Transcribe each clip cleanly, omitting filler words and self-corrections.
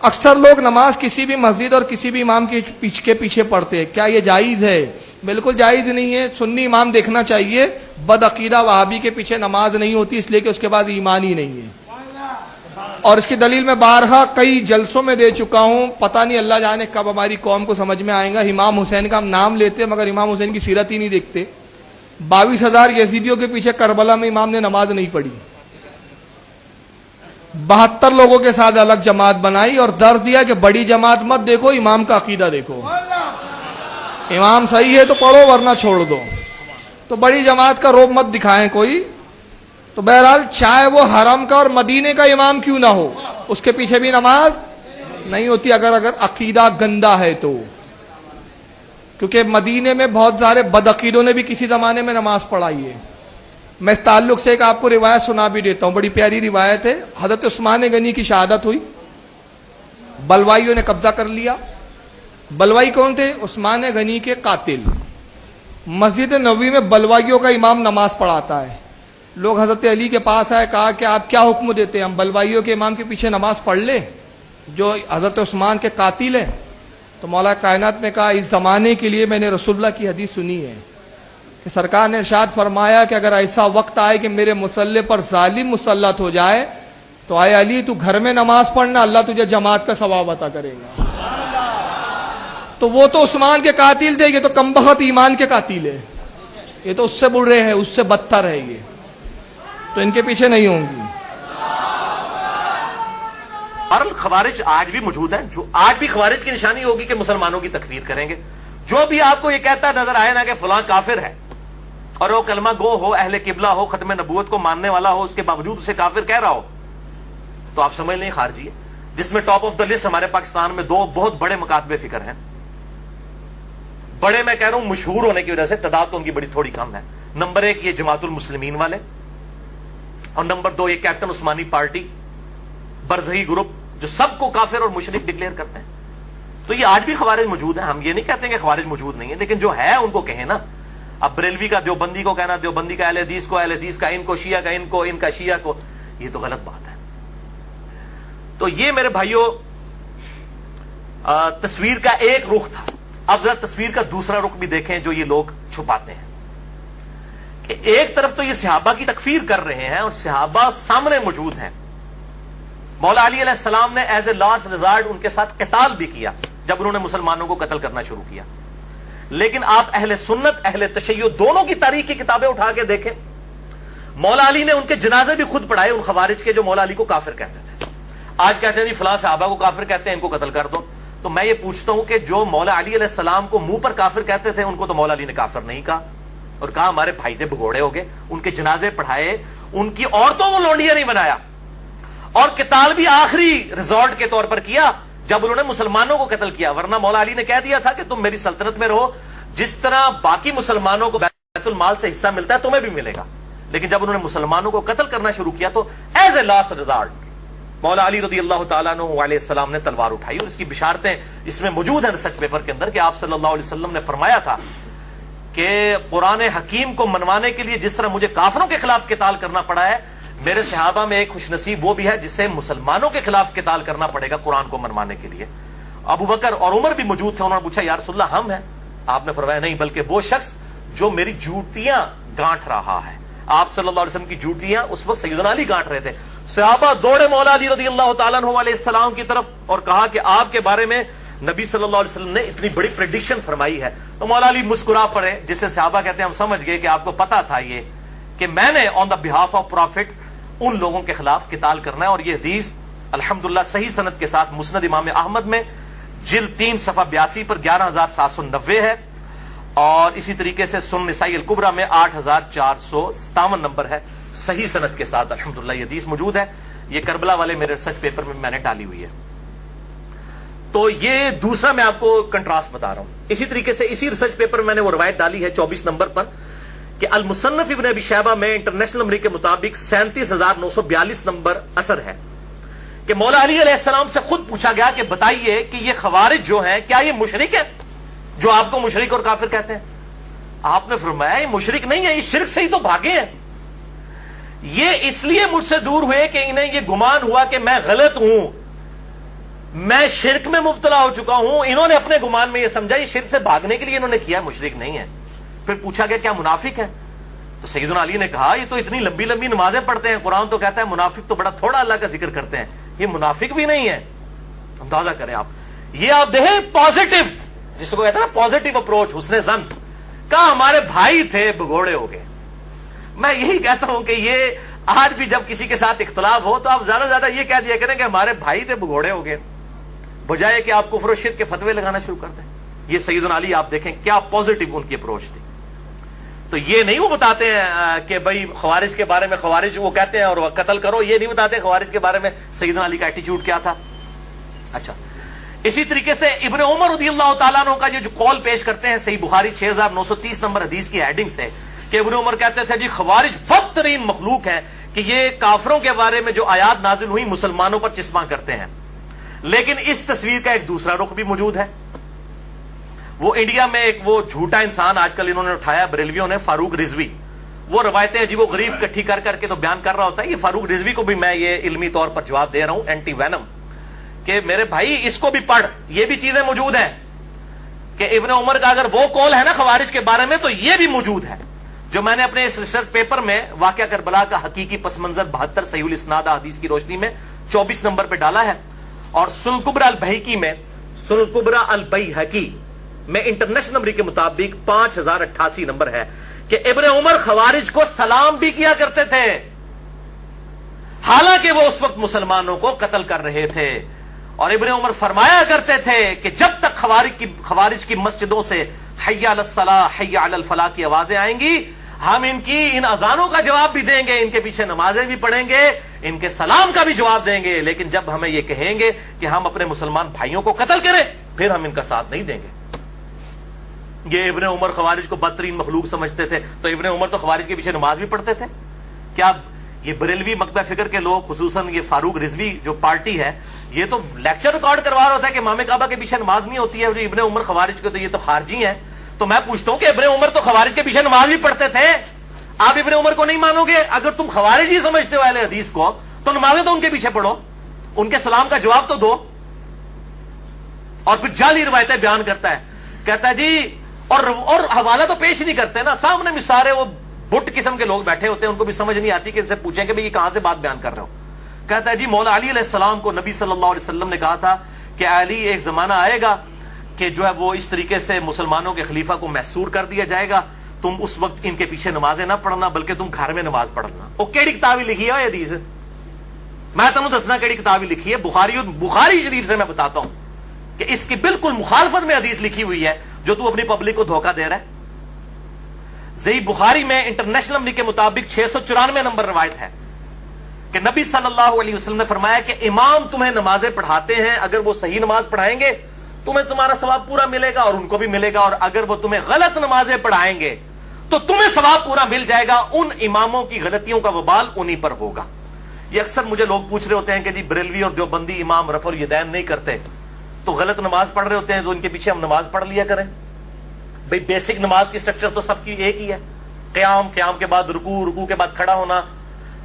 اکثر لوگ نماز کسی بھی مسجد اور کسی بھی امام کے پیچھے پڑھتے ہیں، کیا یہ جائز ہے؟ بالکل جائز نہیں ہے۔ سنی امام دیکھنا چاہیے، بد عقیدہ وہابی کے پیچھے نماز نہیں ہوتی، اس لیے کہ اس کے بعد ایمان ہی نہیں ہے۔ اور اس کی دلیل میں بارہا کئی جلسوں میں دے چکا ہوں، پتہ نہیں اللہ جانے کب ہماری قوم کو سمجھ میں آئے گا۔ امام حسین کا ہم نام لیتے ہیں مگر امام حسین کی سیرت ہی نہیں دیکھتے۔ 22,000 یزیدیوں کے پیچھے کربلا میں امام نے نماز نہیں پڑھی، 72 لوگوں کے ساتھ الگ جماعت بنائی اور درد دیا کہ بڑی جماعت مت دیکھو، امام کا عقیدہ دیکھو، امام صحیح ہے تو پڑھو ورنہ چھوڑ دو۔ تو بڑی جماعت کا روب مت دکھائیں کوئی۔ تو بہرحال چاہے وہ حرم کا اور مدینے کا امام کیوں نہ ہو، اس کے پیچھے بھی نماز نہیں ہوتی اگر عقیدہ گندا ہے تو، کیونکہ مدینے میں بہت سارے بدعقیدوں نے بھی کسی زمانے میں نماز پڑھائی ہے۔ میں اس تعلق سے ایک آپ کو روایت سنا بھی دیتا ہوں، بڑی پیاری روایت ہے۔ حضرت عثمان غنی کی شہادت ہوئی، بلوائیوں نے قبضہ کر لیا۔ بلوائی کون تھے؟ عثمان غنی کے قاتل۔ مسجد نبوی میں بلوائیوں کا امام نماز پڑھاتا ہے۔ لوگ حضرت علی کے پاس آئے، کہا کہ آپ کیا حکم دیتے ہیں، ہم بلوائیوں کے امام کے پیچھے نماز پڑھ لیں جو حضرت عثمان کے قاتل ہیں؟ تو مولا کائنات نے کہا اس زمانے کے لیے میں نے رسول اللہ کی حدیث سنی ہے کہ سرکار نے ارشاد فرمایا کہ اگر ایسا وقت آئے کہ میرے مصلی پر ظالم مسلط ہو جائے تو آئے علی تو گھر میں نماز پڑھنا، اللہ تجھے جماعت کا ثواب عطا کرے گا۔ تو وہ تو عثمان کے قاتل تھے، یہ تو کمبخت ایمان کے قاتل ہے، یہ تو اس سے برے ہیں، اس سے بدتر ہے، یہ تو ان کے پیچھے نہیں ہوں گی۔ خوارج آج بھی موجود ہیں، جو آج بھی خوارج کی نشانی ہوگی کہ مسلمانوں کی تکفیر کریں گے۔ جو بھی آپ کو یہ کہتا نظر آئے نا کہ فلاں کافر ہے اور وہ کلمہ گو ہو، اہل قبلہ ہو، ختم نبوت کو ماننے والا ہو، اس کے باوجود اسے کافر کہہ رہا ہو، تو آپ سمجھ لیں خارجی ہے۔ جس میں ٹاپ آف دا لسٹ ہمارے پاکستان میں 2 بہت بڑے مکاتب فکر ہیں۔ بڑے میں کہہ رہا ہوں مشہور ہونے کی وجہ سے، تعداد تو ان کی بڑی تھوڑی کم ہے۔ نمبر 1 یہ جماعت المسلمین والے، اور نمبر 2 یہ کیپٹن عثمانی پارٹی برزخی گروپ جو سب کو کافر اور مشرک ڈکلیئر کرتے ہیں۔ تو یہ آج بھی خوارج موجود ہیں، ہم یہ نہیں کہتے کہ خوارج موجود نہیں ہے، لیکن جو ہے ان کو کہیں نا۔ اب بریلوی کا دیوبندی کو کہنا، دیوبندی کا اہل حدیث کو اہل حدیث کا، ان کو شیعہ کا ان کو، ان کا شیعہ کو، یہ تو غلط بات ہے۔ تو یہ میرے بھائیوں تصویر کا ایک رخ تھا۔ اب ذرا تصویر کا دوسرا رخ بھی دیکھیں جو یہ لوگ چھپاتے ہیں، کہ ایک طرف تو یہ صحابہ کی تکفیر کر رہے ہیں اور صحابہ سامنے موجود ہیں۔ مولا علی علیہ السلام نے ایز اے لاسٹ ریزارٹ ان کے ساتھ قتال بھی کیا جب انہوں نے مسلمانوں کو قتل کرنا شروع کیا۔ لیکن آپ اہل سنت اہل تشیع دونوں کی تاریخ کی کتابیں اٹھا کے دیکھیں، مولا علی نے ان کے جنازے بھی خود پڑھائے ان خوارج کے جو مولا علی کو کافر کہتے تھے۔ آج کہتے ہیں جی فلاں صحابہ کو کافر کہتے ہیں، ان کو قتل کر دو۔ تو میں یہ پوچھتا ہوں کہ جو مولا علی علیہ السلام کو منہ پر کافر کہتے تھے ان کو تو مولا علی نے کافر نہیں کہا، اور کہا ہمارے بھائی تھے بھگوڑے ہو گئے، ان کے جنازے پڑھائے، ان کی عورتوں کو لونڈیاں نہیں بنایا، اور قتال بھی آخری ریزورٹ کے طور پر کیا جب انہوں نے مسلمانوں کو قتل کیا۔ ورنہ مولا علی نے کہہ دیا تھا کہ تم میری سلطنت میں رہو، جس طرح باقی مسلمانوں کو بیت المال سے حصہ ملتا ہے تمہیں بھی ملے گا۔ لیکن جب انہوں نے مسلمانوں کو قتل کرنا شروع کیا تو ایز اے لاسٹ ریزارٹ مولا علی رضی اللہ تعالیٰ عنہ علیہ السلام نے تلوار اٹھائی، اور اس کی بشارتیں اس میں موجود ہیں ریسرچ پیپر کے اندر کہ آپ صلی اللہ علیہ وسلم نے فرمایا تھا کہ قرآن حکیم کو منوانے کے لیے جس طرح مجھے کافروں کے خلاف قتال کرنا پڑا ہے، میرے صحابہ میں ایک خوش نصیب وہ بھی ہے جسے مسلمانوں کے خلاف قتال کرنا پڑے گا قرآن کو منوانے کے لیے۔ ابو بکر اور عمر بھی موجود تھے، انہوں نے پوچھا یا رسول اللہ ہم ہیں؟ آپ نے فرمایا نہیں، بلکہ وہ شخص جو میری جوتیاں گانٹ رہا ہے۔ آپ صلی اللہ علیہ وسلم کی جوتیاں اس وقت سیدنا علی گانٹ رہے تھے۔ صحابہ دوڑے مولا علی رضی اللہ تعالیٰ عنہ علیہ السلام کی طرف اور کہا کہ آپ کے بارے میں نبی صلی اللہ علیہ وسلم نے اتنی بڑی پریڈکشن فرمائی ہے۔ تو مولا علی مسکرا پڑے، جسے صحابہ کہتے ہیں ہم سمجھ گئے کہ آپ کو پتا تھا یہ کہ میں نے آن دا بہاف آف پروفٹ ان لوگوں کے خلاف قتال کرنا ہے۔ اور یہ حدیث الحمدللہ صحیح سند کے ساتھ مسند امام احمد میں جلد 3 صفحہ 82 پر 11790 ہے، اور اسی طریقے سے سنن نسائی الکبریٰ میں 8457 نمبر ہے، صحیح سند کے ساتھ الحمدللہ یہ حدیث موجود ہے۔ یہ کربلا والے میرے ریسرچ پیپر میں نے ڈالی ہوئی ہے۔ تو یہ دوسرا میں آپ کو کنٹراسٹ بتا رہا ہوں۔ اسی طریقے سے اسی ریسرچ پیپر میں نے وہ روایت ڈالی ہے 24 نمبر پر کہ المصنف ابن ابی شیبہ میں انٹرنیشنل نمبر کے مطابق 37,942 نمبر اثر ہے کہ مولا علی علیہ السلام سے خود پوچھا گیا کہ بتائیے کہ یہ خوارج جو ہیں کیا یہ مشرک ہیں جو آپ کو مشرک اور کافر کہتے ہیں؟ آپ نے فرمایا یہ مشرک نہیں ہے، یہ شرک سے ہی تو بھاگے ہیں، یہ اس لیے مجھ سے دور ہوئے کہ انہیں یہ گمان ہوا کہ میں غلط ہوں، میں شرک میں مبتلا ہو چکا ہوں. انہوں نے اپنے گمان میں یہ سمجھا یہ شرک سے بھاگنے کے لیے انہوں نے کیا, مشرک نہیں ہے. پھر پوچھا گیا کیا منافق ہے؟ تو سیدنا علی نے کہا یہ تو اتنی لمبی لمبی نمازیں پڑھتے ہیں, قرآن تو کہتا ہے منافق تو بڑا تھوڑا اللہ کا ذکر کرتے ہیں, یہ منافق بھی نہیں ہے. اندازہ کریں آپ, یہ آپ دیکھیں پازیٹو, جس کو کہتے ہیں نا پازیٹو اپروچ, حسن ظن. کہا ہمارے بھائی تھے بگوڑے ہو گئے. میں یہی کہتا ہوں کہ یہ آج بھی جب کسی کے ساتھ اختلاف ہو تو آپ زیادہ سے زیادہ یہ کہہ دیا کریں کہ ہمارے بھائی تھے بگوڑے ہو گئے, بجائے کہ آپ کفر و شرک کے فتوے لگانا شروع کر دیں. یہ سیدنا علی آپ دیکھیں کیا پازیٹو ان کی اپروچ تھی. تو یہ نہیں وہ بتاتے ہیں کہ بھائی خوارج کے بارے میں, خوارج وہ کہتے ہیں اور قتل کرو, یہ نہیں بتاتے خوارج کے بارے میں سیدنا علی کا ایٹیچیوڈ کیا تھا. اچھا, اسی طریقے سے ابن عمر رضی اللہ تعالیٰ عنہ کا جو قول پیش کرتے ہیں صحیح بخاری 6930 نمبر حدیث کی ہیڈنگ سے, کہ ابن عمر کہتے تھے جی خوارج بدترین مخلوق ہے, کہ یہ کافروں کے بارے میں جو آیات نازل ہوئی مسلمانوں پر چسپاں کرتے ہیں. لیکن اس تصویر کا ایک دوسرا رخ بھی موجود ہے. وہ انڈیا میں ایک وہ جھوٹا انسان آج کل انہوں نے اٹھایا بریلویوں نے, فاروق رضوی. وہ روایتیں عجیب و غریب اکٹھی کر کر کے تو بیان کر رہا ہوتا ہے. یہ فاروق رضوی کو بھی میں یہ علمی طور پر جواب دے رہا ہوں, اینٹی وینم, کہ میرے بھائی اس کو بھی پڑھ, یہ بھی چیزیں موجود ہیں کہ ابن عمر کا اگر وہ قول ہے نا خوارج کے بارے میں تو یہ بھی موجود ہے. جو میں نے اپنے اس ریسرچ پیپر میں واقعہ کربلا کا حقیقی پس منظر 72 صحیح الاسناد حدیث کی روشنی میں 24 نمبر پہ ڈالا ہے, اور سنن کبریٰ البیہقی میں, سنن کبریٰ البیہقی میں انٹرنیشنل نمبر کے مطابق 5088 نمبر ہے کہ ابن عمر خوارج کو سلام بھی کیا کرتے تھے, حالانکہ وہ اس وقت مسلمانوں کو قتل کر رہے تھے. اور ابن عمر فرمایا کرتے تھے کہ جب تک خوارج کی مسجدوں سے حی علی الصلاح حی علی الفلاح کی آوازیں آئیں گی, ہم ان اذانوں کا جواب بھی دیں گے, ان کے پیچھے نمازیں بھی پڑھیں گے, ان کے سلام کا بھی جواب دیں گے, لیکن جب ہمیں یہ کہیں گے کہ ہم اپنے مسلمان بھائیوں کو قتل کریں پھر ہم ان کا ساتھ نہیں دیں گے. یہ ابن عمر خوارج کو بدترین مخلوق سمجھتے تھے. تو ابن عمر تو خوارج کے پیچھے نماز بھی پڑھتے تھے. کیا یہ بریلوی مکتبہ فکر کے لوگ, خصوصاً یہ فاروق رضوی جو پارٹی ہے, یہ تو لیکچر ریکارڈ کروا رہا ہوتا ہے کہ امام کعبہ کے پیچھے نماز نہیں ہوتی ہے, جو ابن عمر خوارج کے تو یہ تو خارجی ہیں. تو میں پوچھتا ہوں کہ ابن عمر تو خوارج کے پیچھے نماز بھی پڑھتے تھے, آپ ابن عمر کو نہیں مانو گے؟ اگر تم خوارج ہی سمجھتے ہو اہل حدیث کو تو نمازیں تو ان کے پیچھے پڑھو, ان کے سلام کا جواب تو دو. اور پھر جعلی روایتیں بیان کرتا ہے, کہتا ہے جی, اور حوالہ تو پیش نہیں کرتے نا, سامنے میں سارے وہ بٹ قسم کے لوگ بیٹھے ہوتے ہیں, ان کو بھی سمجھ نہیں آتی کہ ان سے پوچھیں کہ بھئی یہ کہاں سے بات بیان کر رہے ہو. کہتا ہے جی مولا علی علیہ السلام کو نبی صلی اللہ علیہ وسلم نے کہا تھا کہ علی ایک زمانہ آئے گا کہ جو ہے وہ اس طریقے سے مسلمانوں کے خلیفہ کو محصور کر دیا جائے گا, تم اس وقت ان کے پیچھے نمازیں نہ پڑھنا بلکہ تم گھر میں نماز پڑھنا. وہ کیڑی کتاب لکھی ہے حدیث, میں تمہیں دسنا کیڑی کتاب لکھی ہے, بخاری شریف سے میں بتاتا ہوں کہ اس کی بالکل مخالفت میں حدیث لکھی ہوئی ہے جو تو اپنی پبلک کو دھوکہ دے رہا ہے. صحیح بخاری میں انٹرنیشنل نمبر کے مطابق 694 نمبر روایت ہے کہ نبی صلی اللہ علیہ وسلم نے فرمایا کہ امام تمہیں نمازیں پڑھاتے ہیں, اگر وہ صحیح نماز پڑھائیں گے تمہیں تمہارا ثواب پورا ملے گا اور ان کو بھی ملے گا, اور اگر وہ تمہیں غلط نمازیں پڑھائیں گے تو تمہیں ثواب پورا مل جائے گا, ان اماموں کی غلطیوں کا وبال انہی پر ہوگا. یہ اکثر مجھے لوگ پوچھ رہے ہوتے ہیں کہ جی بریلوی اور دیوبندی امام رفع الیدین نہیں کرتے تو غلط نماز پڑھ رہے ہوتے ہیں, تو ان کے پیچھے ہم نماز پڑھ لیا کریں. بھئی بیسک نماز کی سٹرکچر تو سب کی ایک ہی ہے, قیام کے بعد رکوع کے بعد کھڑا ہونا,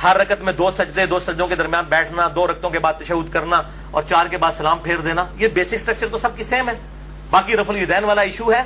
ہر رکعت میں 2 سجدے, 2 سجدوں کے درمیان بیٹھنا, 2 رکعتوں کے بعد تشہد کرنا اور 4 کے بعد سلام پھیر دینا. یہ بیسک سٹرکچر تو سب کی سیم ہے. باقی رفع الیدین والا ایشو ہے,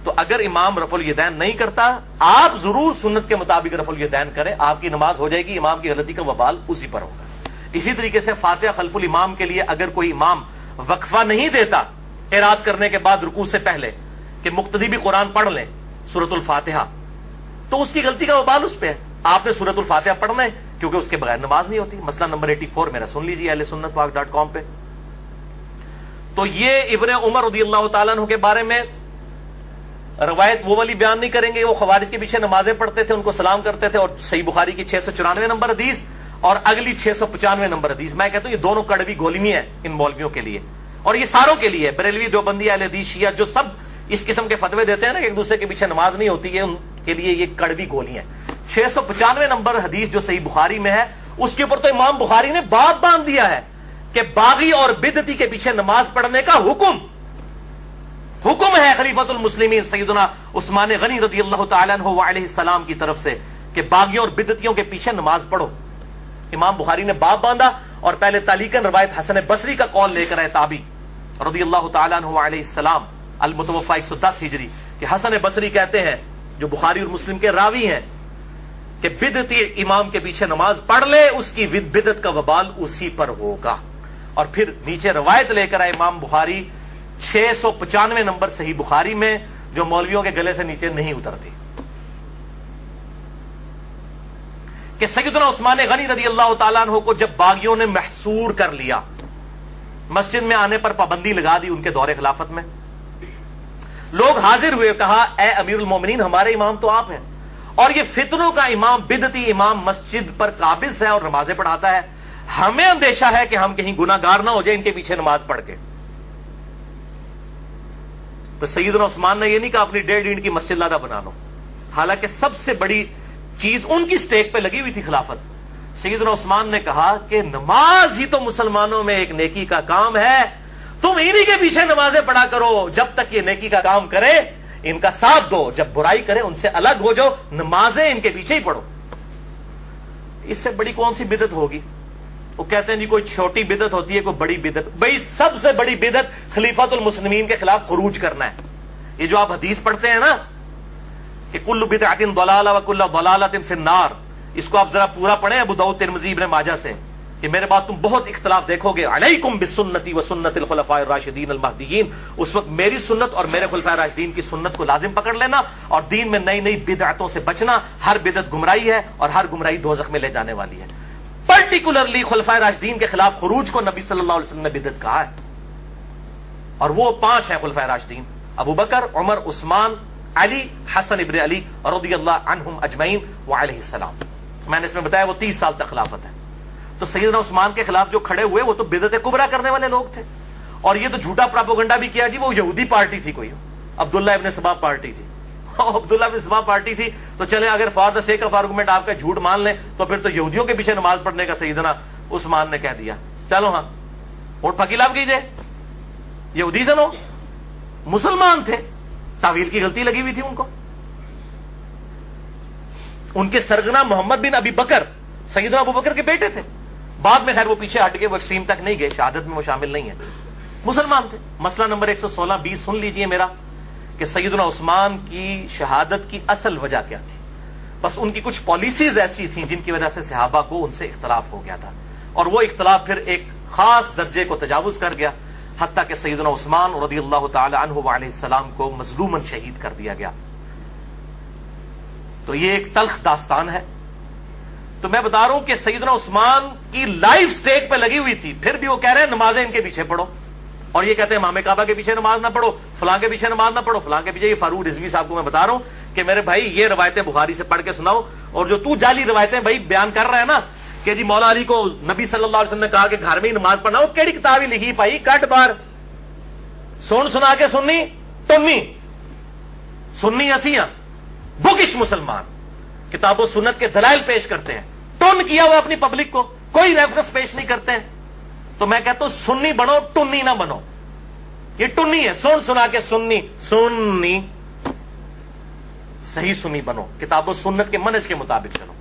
تو اگر امام رفع الیدین نہیں کرتا آپ ضرور سنت کے مطابق رفع الیدین کریں, آپ کی نماز ہو جائے گی, امام کی غلطی کا وبال اسی پر ہوگا. اسی طریقے سے فاتحہ خلف الامام کے لیے اگر کوئی امام وقفہ نہیں دیتا قرات کرنے کے بعد رکوع سے پہلے کہ مقتدی بھی قرآن پڑھ لیں سورۃ الفاتحہ, تو اس کی غلطی کا وبال اس پہ ہے. آپ نے سورۃ الفاتحہ پڑھنا ہے کیونکہ اس کے بغیر نماز نہیں ہوتی. مسئلہ نمبر 84 میرا سن لیجیے اہل سنت پاک .com پہ. تو یہ ابن عمر رضی اللہ تعالیٰ عنہ کے بارے میں روایت وہ والی بیان نہیں کریں گے, وہ خوارج کے پیچھے نمازیں پڑھتے تھے, ان کو سلام کرتے تھے, اور صحیح بخاری کی 694 نمبر حدیث اور اگلی 695 نمبر حدیث, میں کہتا ہوں یہ دونوں کڑوی گولیاں ہیں ان مولویوں کے لیے, اور یہ ساروں کے لیے, بریلوی دیوبندی اہل حدیث شیعہ جو سب اس قسم کے فتوے دیتے ہیں نا کہ ایک دوسرے کے پیچھے نماز نہیں ہوتی ہے, ان کے لیے یہ کڑوی گولیاں ہیں. 695 نمبر حدیث جو صحیح بخاری میں ہے اس کے اوپر تو امام بخاری نے باب باندھ دیا ہے کہ باغی اور بدعتی کے پیچھے نماز پڑھنے کا حکم ہے خلیفۃ المسلمین سیدنا عثمان غنی رضی اللہ تعالیٰ عنہ وعلیہ السلام کی طرف سے کہ باغیوں اور بدعتیوں کے پیچھے نماز پڑھو. امام بخاری نے باب باندھا اور پہلے تعلیقاً روایت حسن بصری کا قول لے کر آئے تابی رضی اللہ تعالیٰ عنہ علیہ السلام، المتوفى 110 ہجری، کہ حسن بصری کہتے ہیں، جو بخاری اور مسلم کے راوی ہیں، کہ بدعتی امام کے پیچھے نماز پڑھ لے اس کی بدعت کا وبال اسی پر ہوگا۔ اور پھر نیچے روایت لے کر آئے امام بخاری 695 نمبر صحیح بخاری میں، جو مولویوں کے گلے سے نیچے نہیں اترتی، کہ سیدنا عثمان غنی رضی اللہ تعالیٰ عنہ کو جب باغیوں نے محصور کر لیا، مسجد میں آنے پر پابندی لگا دی، ان کے دور خلافت میں لوگ حاضر ہوئے، کہا اے امیر المومنین ہمارے امام تو آپ ہیں، اور یہ فتنوں کا امام، بدعتی امام مسجد پر قابض ہے اور نمازیں پڑھاتا ہے، ہمیں اندیشہ ہے کہ ہم کہیں گناہ گار نہ ہو جائیں ان کے پیچھے نماز پڑھ کے۔ تو سیدنا عثمان نے یہ نہیں کہا اپنی 1.5 اینٹ کی مسجد لادہ بنا لو، حالانکہ سب سے بڑی چیز ان کی سٹیک پہ لگی ہوئی تھی خلافت۔ سیدنا عثمان نے کہا کہ نماز ہی تو مسلمانوں میں ایک نیکی کا کام ہے، تم انہی کے پیچھے نمازیں پڑھا کرو، جب تک یہ نیکی کا کام کرے ان کا ساتھ دو، جب برائی کرے ان سے الگ ہو جاؤ، نمازیں ان کے پیچھے ہی پڑھو۔ اس سے بڑی کون سی بدعت ہوگی؟ وہ کہتے ہیں جی کوئی چھوٹی بدعت ہوتی ہے، کوئی بڑی بدعت۔ بھئی سب سے بڑی بدعت خلیفۃ المسلمین کے خلاف خروج کرنا ہے۔ یہ جو آپ حدیث پڑھتے ہیں نا کہ کل بدعۃ ضلالہ وکل ضلالۃ فی النار، اس کو آپ ذرا پورا پڑھیں ابو داؤد ترمذی ابن ماجہ سے، کہ میرے بعد تم بہت اختلاف دیکھو گے، علیکم بسنتی وسنت الخلفاء الراشدین المہدیین، اس وقت میری سنت اور میرے خلفاء راشدین کی سنت کو لازم پکڑ لینا، اور دین میں نئی نئی بدعتوں سے بچنا، ہر بدعت گمراہی ہے اور ہر گمراہی دوزخ میں لے جانے والی ہے۔ پرٹیکولرلی خلفاء راشدین کے خلاف خروج کو نبی صلی اللہ علیہ وسلم نے بدعت کہا ہے، اور وہ 5 ہیں خلفاء راشدین، ابو بکر، عمر، عثمان، علی، حسن ابن علی رضی اللہ عنہم اجمعین وعلیہ السلام۔ میں نے اس میں بتایا وہ 30 سال تک خلافت ہے۔ تو سیدنا عثمان کے خلاف جو کھڑے ہوئے وہ تو بدعت کبریٰ کرنے والے لوگ تھے، اور یہ تو جھوٹا پراپوگنڈا بھی کیا جی وہ یہودی پارٹی تھی، کوئی عبداللہ ابن سبا پارٹی تھی، عبداللہ ابن سبا پارٹی تھی تو چلے اگر for the sake of argument آپ کا جھوٹ مان لیں تو پھر تو یہودیوں کے پیچھے نماز پڑھنے کا سیدنا عثمان نے کہہ دیا، چلو ہاں ووٹ پھکیلاب کیجئے، یہودی سنو، مسلمان تھے، تعویل کی غلطی لگی ہوئی تھی ان کو۔ ان کے سرگنا محمد بن ابی بکر سیدنا ابو بکر کے بیٹے تھے، بعد میں خیر وہ پیچھے ہٹ گئے، وہ ایکسٹریم تک نہیں گئے، شہادت میں وہ شامل نہیں ہیں، مسلمان تھے۔ مسئلہ نمبر 116-20 سن لیجئے میرا، کہ سیدنا عثمان کی شہادت کی اصل وجہ کیا تھی؟ بس ان کی کچھ پالیسیز ایسی تھیں جن کی وجہ سے صحابہ کو ان سے اختلاف ہو گیا تھا، اور وہ اختلاف پھر ایک خاص درجے کو تجاوز کر گیا، حتیٰ کہ سیدنا عثمان رضی اللہ تعالی عنہ وعلیہ السلام کو مظلوماً شہید کر دیا گیا۔ تو یہ ایک تلخ داستان ہے۔ تو میں بتا رہا ہوں کہ سیدنا عثمان کی لائف سٹیک پہ لگی ہوئی تھی، پھر بھی وہ کہہ رہے ہیں نمازیں ان کے پیچھے پڑھو، اور یہ کہتے ہیں امام کعبہ کے پیچھے نماز نہ پڑھو، فلاں کے پیچھے نماز نہ پڑھو، فلاں کے پیچھے۔ یہ فاروق رضوی صاحب کو میں بتا رہا ہوں کہ میرے بھائی یہ روایتیں بخاری سے پڑھ کے سناؤ، اور جو تو جعلی روایتیں بھائی بیان کر رہا ہے نا کہ جی مولا علی کو نبی صلی اللہ علیہ وسلم نے کہا کہ گھر میں ہی نماز پڑھنا، وہ کیڑی کتاب ہی لکھی پائی کٹ بار سن سنا کے سننی ٹنی سننی اسیاں بکش مسلمان کتاب و سنت کے دلائل پیش کرتے ہیں، ٹن کیا ہوا اپنی پبلک کو، کوئی ریفرنس پیش نہیں کرتے ہیں۔ تو میں کہتا ہوں سنی بنو، ٹنی نہ بنو، یہ ٹنی ہے، سن سنا کے سننی، صحیح سنی بنو، کتاب و سنت کے منہج کے مطابق چلو۔